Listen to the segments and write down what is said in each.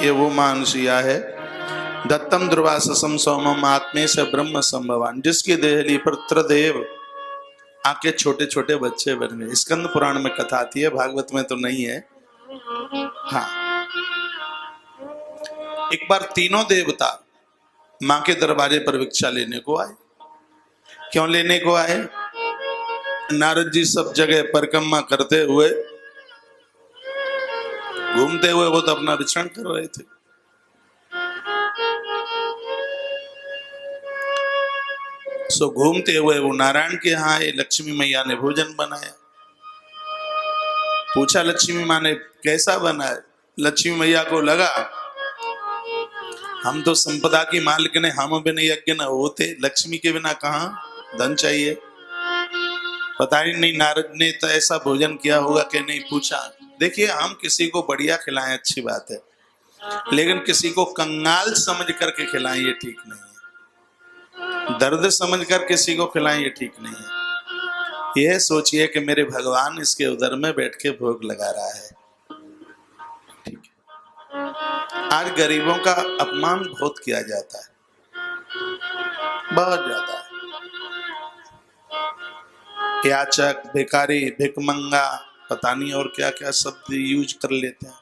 ये वो मानसिया है। दत्तम दुर्वाससम सोमम आत्मे से ब्रह्म संभवान, जिसकी देहली पर त्रदेव आके छोटे छोटे बच्चे बन गए। स्कंद पुराण में कथा आती है, भागवत में तो नहीं है। हाँ, एक बार तीनों देवता मां के दरवाजे पर भिक्षा लेने को आए। क्यों लेने को आए? नारद जी सब जगह परिक्रमा करते हुए, घूमते हुए, वो तो अपना विचरण कर रहे थे। सो घूमते हुए वो नारायण के यहाँ आए। लक्ष्मी मैया ने भोजन बनाया। पूछा लक्ष्मी माँ ने कैसा बना है? लक्ष्मी मैया को लगा हम तो संपदा की मालिक ने, हम बिना यज्ञ न होते। लक्ष्मी के बिना कहाँ धन चाहिए। पता ही नहीं नारद ने तो ऐसा भोजन किया होगा कि नहीं। पूछा, देखिए हम किसी को बढ़िया खिलाएं अच्छी बात है, लेकिन किसी को कंगाल समझ करके खिलाएं ये ठीक नहीं है। दर्द समझ कर किसी को खिलाएं ये ठीक नहीं है। यह सोचिए कि मेरे भगवान इसके उदर में बैठ के भोग लगा रहा है। ठीक है, आज गरीबों का अपमान बहुत किया जाता है, बहुत ज्यादा। याचक, भिखारी, भिकमंगा, पता नहीं और क्या क्या शब्द यूज कर लेते हैं।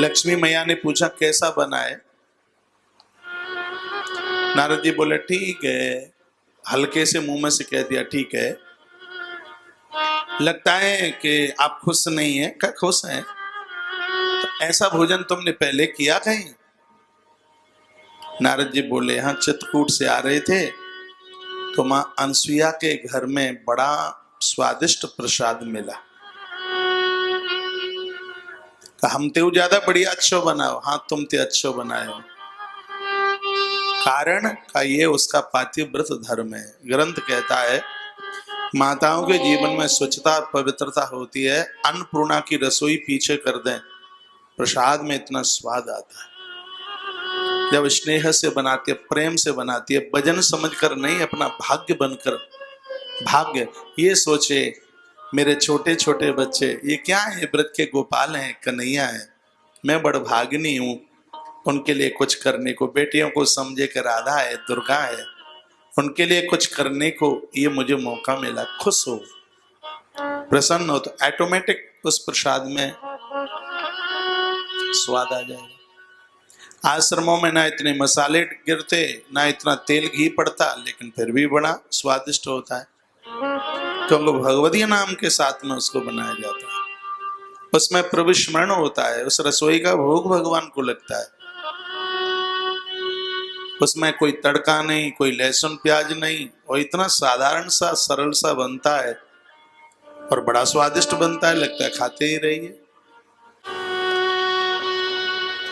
लक्ष्मी मैया ने पूछा कैसा बना है? नारद जी बोले ठीक है। हल्के से मुंह में से कह दिया ठीक है। लगता है कि आप खुश नहीं है। क्या खुश है? तो ऐसा भोजन तुमने पहले किया कहीं? नारद जी बोले हाँ, चित्रकूट से आ रहे थे तो मां अनसुईया के घर में बड़ा स्वादिष्ट प्रसाद मिला। हम ते ज्यादा बढ़िया अच्छो बनाओ। हाँ, तुम ते अच्छो बनाए हो। कारण का ये उसका पातिव्रत व्रत धर्म है। ग्रंथ कहता है माताओं के जीवन में स्वच्छता पवित्रता होती है। अन्नपूर्णा की रसोई पीछे कर दें, प्रसाद में इतना स्वाद आता है। जब स्नेह से बनाती है, प्रेम से बनाती है, भजन समझकर नहीं, अपना भाग्य बनकर। भाग्य ये सोचे मेरे छोटे छोटे बच्चे ये क्या है, व्रत के गोपाल हैं, कन्हैया है, मैं बड़ भाग्यनी हूं उनके लिए कुछ करने को। बेटियों को समझे कि राधा है, दुर्गा है, उनके लिए कुछ करने को ये मुझे मौका मिला। खुश हो, प्रसन्न हो, तो ऑटोमेटिक उस प्रसाद में स्वाद आ जाएगा। आश्रमों में ना इतने मसाले गिरते, ना इतना तेल घी पड़ता, लेकिन फिर भी बड़ा स्वादिष्ट होता है, क्योंकि भगवती नाम के साथ में उसको बनाया जाता है। उसमें प्रभु स्मरण होता है, उस रसोई का भोग भगवान को लगता है। उसमें कोई तड़का नहीं, कोई लहसुन प्याज नहीं, और इतना साधारण सा सरल सा बनता है और बड़ा स्वादिष्ट बनता है। लगता है खाते ही रहिए।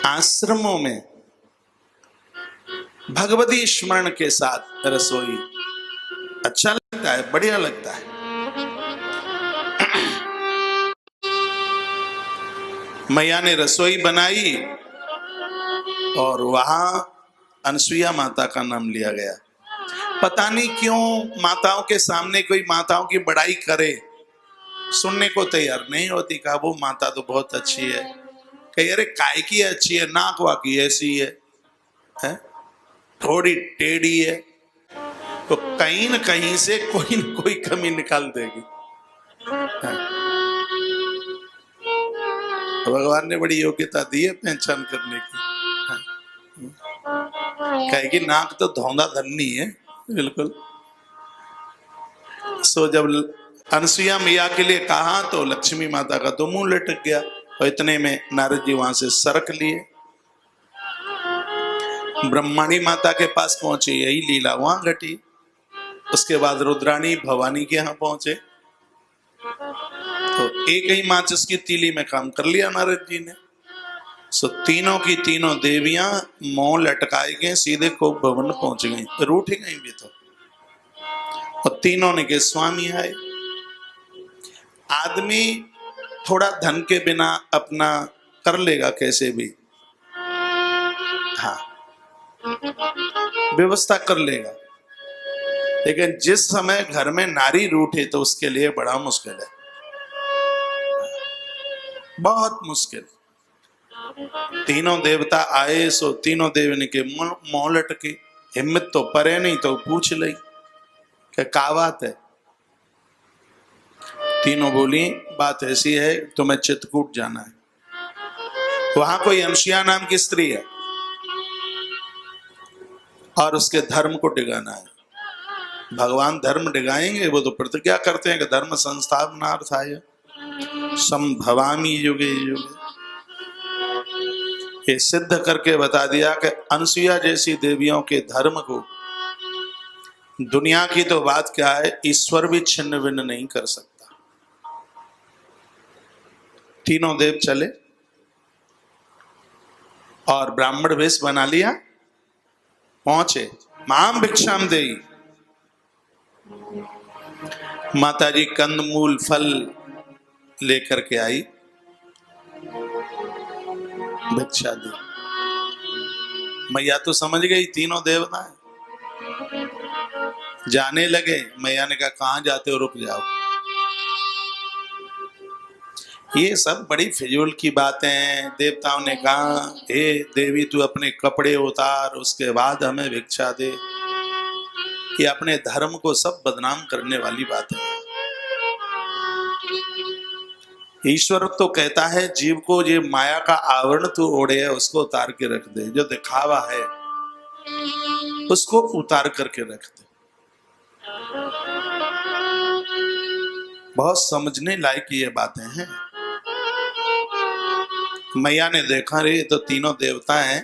आश्रमों में भगवती स्मरण के साथ रसोई अच्छा लगता है, बढ़िया लगता है। मैया ने रसोई बनाई और वहां अनसुईया माता का नाम लिया गया। पता नहीं क्यों माताओं के सामने कोई माताओं की बड़ाई करे, सुनने को तैयार नहीं होती। कहा वो माता तो बहुत अच्छी है। कही अरे काय की अच्छी है, नाक वाकी ऐसी है, थोड़ी टेढ़ी है, तो कहीं न कहीं से कोई न कोई कमी निकाल देगी। भगवान ने बड़ी योग्यता दी है पहचान करने की। कहेगी नाक तो धौंधा धन्नी है, बिल्कुल। सो जब अनसुईया मैया के लिए कहा तो लक्ष्मी माता का तो मुंह लटक गया, और इतने में नारद जी वहां से सरक लिए, ब्रह्मणी माता के पास पहुंचे। यही लीला वहां घटी। उसके बाद रुद्राणी भवानी के यहाँ पहुंचे तो एक ही माचिस की तीली में काम कर लिया नारद जी ने। सो तीनों की तीनों देवियां मुंह लटकाए गए, सीधे कोप भवन पहुंच गई, रूठ गई भी तो। और तीनों ने के स्वामी आए। आदमी थोड़ा धन के बिना अपना कर लेगा कैसे भी, हाँ व्यवस्था कर लेगा, लेकिन जिस समय घर में नारी रूठे तो उसके लिए बड़ा मुश्किल है, बहुत मुश्किल। तीनों देवता आए सो तीनों देवन के मुंह लटके, हिम्मत तो परे नहीं तो पूछ लई कि का बात है। तीनों बोली बात ऐसी है, तुम्हें चित्रकूट जाना है। वहां कोई अनुसुईया नाम की स्त्री है और उसके धर्म को डिगाना है। भगवान धर्म डिगाएंगे, वो तो प्रतिज्ञा करते हैं कि धर्म संस्थापनार्थाय संभवामि युगे युगे। ये सिद्ध करके बता दिया कि अनुसुईया जैसी देवियों के धर्म को दुनिया की तो बात क्या है, ईश्वर भी छिन्न भिन्न नहीं कर सकता। तीनों देव चले और ब्राह्मण वेश बना लिया, पहुंचे। माम भिक्षाम देई, माता जी कंदमूल फल लेकर के आई, भिक्षा दी। मैया तो समझ गई तीनों देवता है, जाने लगे। मैया ने कहा कहां जाते हो, रुक जाओ। ये सब बड़ी फिजूल की बातें हैं। देवताओं ने कहा हे देवी तू अपने कपड़े उतार, उसके बाद हमें भिक्षा दे। ये अपने धर्म को सब बदनाम करने वाली बातें हैं। ईश्वर तो कहता है जीव को ये माया का आवरण तू ओढ़े है उसको उतार के रख दे, जो दिखावा है उसको उतार करके रख दे। बहुत समझने लायक ये बातें हैं। मैया ने देखा रे तो तीनों देवता हैं,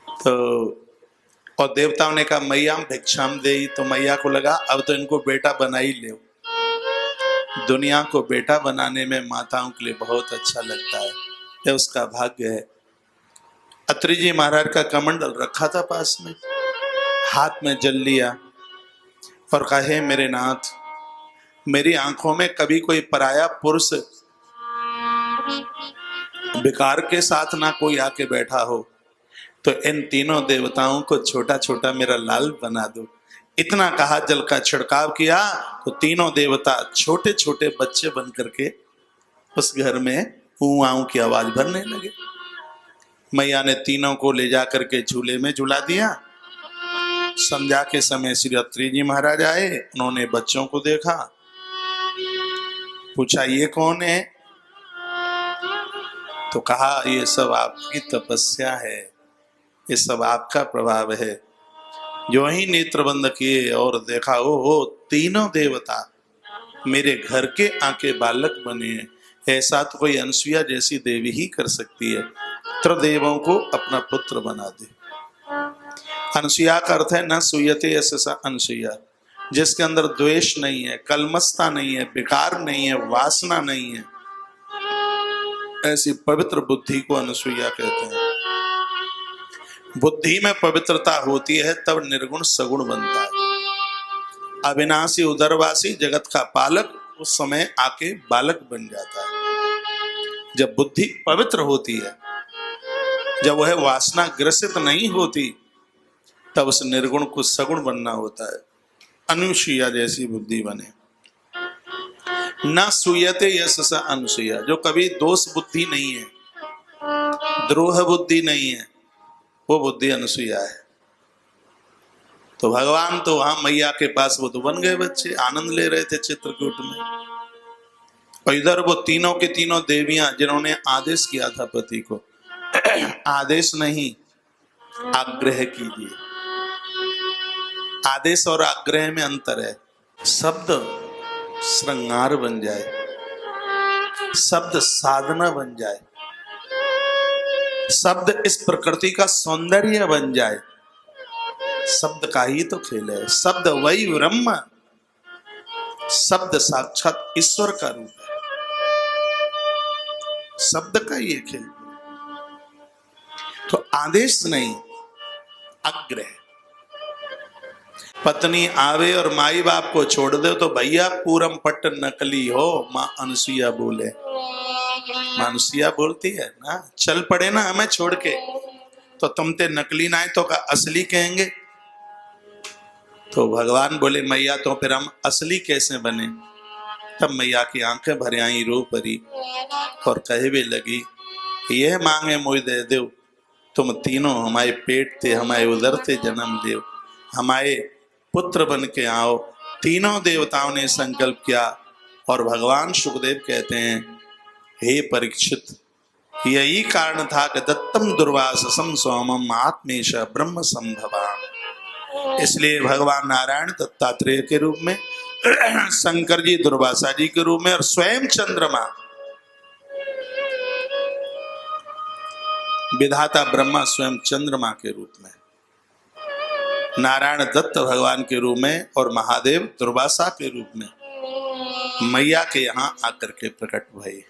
तो और देवताओं ने कहा मैया भिक्षाम दे, तो मैया को लगा अब तो इनको बेटा बना ही ले। दुनिया को बेटा बनाने में माताओं के लिए बहुत अच्छा लगता है, यह उसका भाग्य है। अत्रि जी महाराज का कमंडल रखा था पास में, हाथ में जल लिया और कहे मेरे नाथ, मेरी आंखों में कभी कोई पराया पुरुष विकार के साथ ना कोई आके बैठा हो, तो इन तीनों देवताओं को छोटा छोटा मेरा लाल बना दो। इतना कहा, जल का छिड़काव किया तो तीनों देवता छोटे छोटे बच्चे बन करके उस घर में ऊ आऊ की आवाज भरने लगे। मैया ने तीनों को ले जा करके झूले में झुला दिया। संध्या के समय श्री अत्रि जी महाराज आए, उन्होंने बच्चों को देखा, पूछा ये कौन है, तो कहा ये सब आपकी तपस्या है, ये सब आपका प्रभाव है। जो ही नेत्र बंद किए और देखा ओ तीनों देवता मेरे घर के आके बालक बने हैं। ऐसा तो कोई अनुसुईया जैसी देवी ही कर सकती है, त्रिदेवों को अपना पुत्र बना दे। अनुसुईया का अर्थ है न सूयते यशसा अनुसुईया, जिसके अंदर द्वेष नहीं है, कलमस्ता नहीं है, विकार नहीं है, वासना नहीं है, ऐसी पवित्र बुद्धि को अनुसुईया कहते हैं। बुद्धि में पवित्रता होती है तब निर्गुण सगुण बनता है। अविनाशी उदरवासी जगत का पालक उस समय आके बालक बन जाता है। जब बुद्धि पवित्र होती है, जब वह वासना ग्रसित नहीं होती, तब उस निर्गुण को सगुण बनना होता है। अनुसुईया जैसी बुद्धि बने। न सूयते यशसा अनुसुईया, जो कभी दोष बुद्धि नहीं है, द्रोह बुद्धि नहीं है, वो बुद्धि अनुसुईया है। तो भगवान तो वहां मैया के पास वो तो बन गए बच्चे, आनंद ले रहे थे चित्रकूट में। और इधर वो तीनों के तीनों देवियां जिन्होंने आदेश किया था पति को, आदेश नहीं आग्रह कीजिए। आदेश और आग्रह में अंतर है। शब्द श्रृंगार बन जाए, शब्द साधना बन जाए, शब्द इस प्रकृति का सौंदर्य बन जाए, शब्द का ही तो खेल है। शब्द वही ब्रह्म, शब्द साक्षात ईश्वर का रूप है, शब्द का ये खेल। तो आदेश नहीं, आग्रह। पत्नी आवे और माई बाप को छोड़ दे तो भैया पूरम पट्ट नकली हो, माँ अनुसुईया बोले। माँ अनुसुईया बोलती है ना, चल पड़े ना हमें छोड़ के, तो तुम ते नकली ना है तो का असली कहेंगे। तो भगवान बोले मैया तो फिर हम असली कैसे बने। तब मैया की आंखें भर आई रो परी और कहवे लगी, यह मांगे मोय दे देव, तुम तीनों हमारे पेट थे, हमारे उदर थे जन्म देव, हमारे पुत्र बन के आओ। तीनों देवताओं ने संकल्प किया और भगवान सुखदेव कहते हैं, हे परीक्षित, यही कारण था कि दत्तम दुर्वाससम सोमम आत्मेश ब्रह्म संभवा। इसलिए भगवान नारायण दत्तात्रेय के रूप में, शंकर जी दुर्वासा जी के रूप में, और स्वयं चंद्रमा विधाता ब्रह्मा स्वयं चंद्रमा के रूप में, नारायण दत्त भगवान के रूप में और महादेव दुर्वासा के रूप में मैया के यहाँ आकर के प्रकट भये।